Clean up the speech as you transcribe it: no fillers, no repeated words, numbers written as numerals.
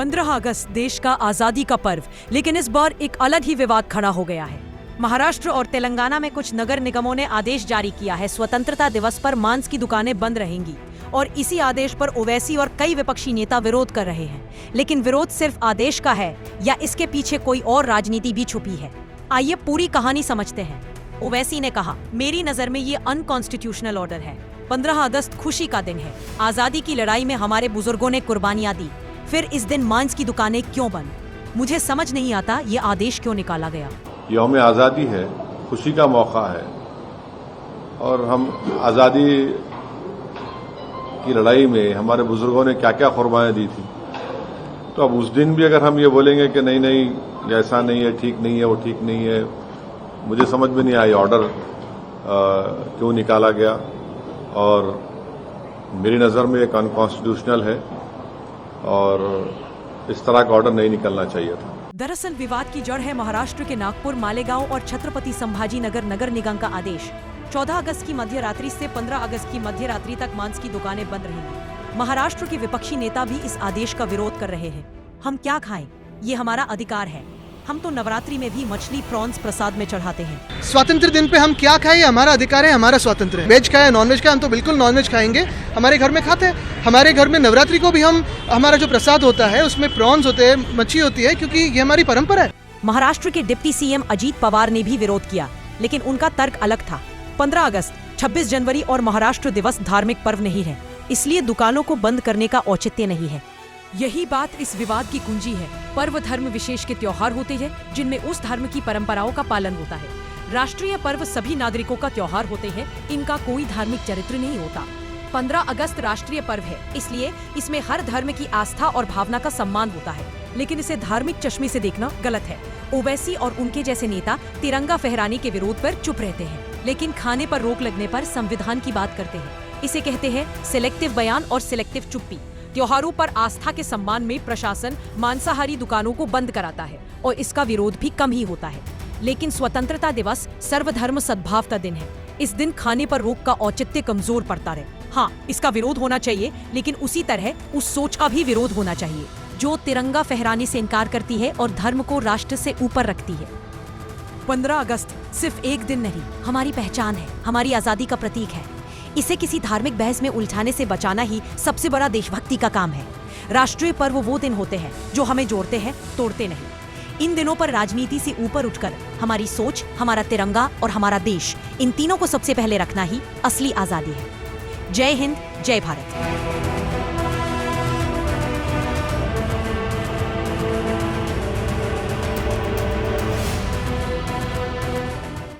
15 अगस्त देश का आजादी का पर्व, लेकिन इस बार एक अलग ही विवाद खड़ा हो गया है। महाराष्ट्र और तेलंगाना में कुछ नगर निगमों ने आदेश जारी किया है, स्वतंत्रता दिवस पर मांस की दुकानें बंद रहेंगी और इसी आदेश पर ओवैसी और कई विपक्षी नेता विरोध कर रहे हैं। लेकिन विरोध सिर्फ आदेश का है या इसके पीछे कोई और राजनीति भी छुपी है? आइए पूरी कहानी समझते हैं। ओवैसी ने कहा, मेरी नजर में ये अनकॉन्स्टिट्यूशनल ऑर्डर है। 15 अगस्त खुशी का दिन है। आजादी की लड़ाई में हमारे बुजुर्गों ने कुर्बानियां दी, फिर इस दिन मांस की दुकानें क्यों बंद? मुझे समझ नहीं आता ये आदेश क्यों निकाला गया। यौम आज़ादी है, खुशी का मौका है और हम आज़ादी की लड़ाई में हमारे बुजुर्गों ने क्या क्या कुर्बानियां दी थी। तो अब उस दिन भी अगर हम ये बोलेंगे कि नहीं नहीं ऐसा नहीं है, ठीक नहीं है, वो ठीक नहीं है, मुझे समझ में नहीं आया ऑर्डर क्यों निकाला गया और मेरी नज़र में एक अनकॉन्स्टिट्यूशनल है और इस तरह का ऑर्डर नहीं निकलना चाहिए था। दरअसल विवाद की जड़ है महाराष्ट्र के नागपुर, मालेगांव और छत्रपति संभाजी नगर नगर निगम का आदेश। 14 अगस्त की मध्य रात्रि से 15 अगस्त की मध्य रात्रि तक मांस की दुकानें बंद रहेंगी। महाराष्ट्र के विपक्षी नेता भी इस आदेश का विरोध कर रहे हैं। हम क्या खाएं? ये हमारा अधिकार है। हम तो नवरात्रि में भी मछली प्रॉन्स प्रसाद में चढ़ाते हैं। स्वतंत्र दिन पे हम क्या खाएं, हमारा अधिकार है, हमारा स्वतंत्र है। वेज खाए नॉन वेज खाए, हम तो बिल्कुल नॉन वेज खाएंगे। हमारे घर में खाते हैं। हमारे घर में नवरात्रि को भी हमारा जो प्रसाद होता है उसमें प्रॉन्स होते हैं, मच्छी होती है, क्योंकि ये हमारी परंपरा है। महाराष्ट्र के डिप्टी सीएम अजीत पवार ने भी विरोध किया, लेकिन उनका तर्क अलग था। 15 अगस्त, 26 जनवरी और महाराष्ट्र दिवस धार्मिक पर्व नहीं है, इसलिए दुकानों को बंद करने का औचित्य नहीं है। यही बात इस विवाद की कुंजी है। पर्व धर्म विशेष के त्योहार होते हैं जिनमें उस धर्म की परंपराओं का पालन होता है। राष्ट्रीय पर्व सभी नागरिकों का त्योहार होते हैं, इनका कोई धार्मिक चरित्र नहीं होता। 15 अगस्त राष्ट्रीय पर्व है, इसलिए इसमें हर धर्म की आस्था और भावना का सम्मान होता है, लेकिन इसे धार्मिक चश्मे से देखना गलत है। ओवैसी और उनके जैसे नेता तिरंगा फहराने के विरोध पर चुप रहते हैं, लेकिन खाने पर रोक लगने पर संविधान की बात करते हैं। इसे कहते हैं सिलेक्टिव बयान और सिलेक्टिव चुप्पी। त्योहारों पर आस्था के सम्मान में प्रशासन मांसाहारी दुकानों को बंद कराता है और इसका विरोध भी कम ही होता है। लेकिन स्वतंत्रता दिवस सर्वधर्म सद्भाव का दिन है। इस दिन खाने पर रोक का औचित्य कमजोर पड़ता रहे। हाँ, इसका विरोध होना चाहिए, लेकिन उसी तरह उस सोच का भी विरोध होना चाहिए जो तिरंगा फहराने से इनकार करती है और धर्म को राष्ट्र से ऊपर रखती है। 15 अगस्त सिर्फ एक दिन नहीं, हमारी पहचान है, हमारी आजादी का प्रतीक है। इसे किसी धार्मिक बहस में उलझाने से बचाना ही सबसे बड़ा देशभक्ति का काम है। राष्ट्रीय पर्व वो दिन होते हैं जो हमें जोड़ते हैं, तोड़ते नहीं। इन दिनों पर राजनीति से ऊपर उठकर हमारी सोच, हमारा तिरंगा और हमारा देश, इन तीनों को सबसे पहले रखना ही असली आजादी है। जय हिंद, जय भारत।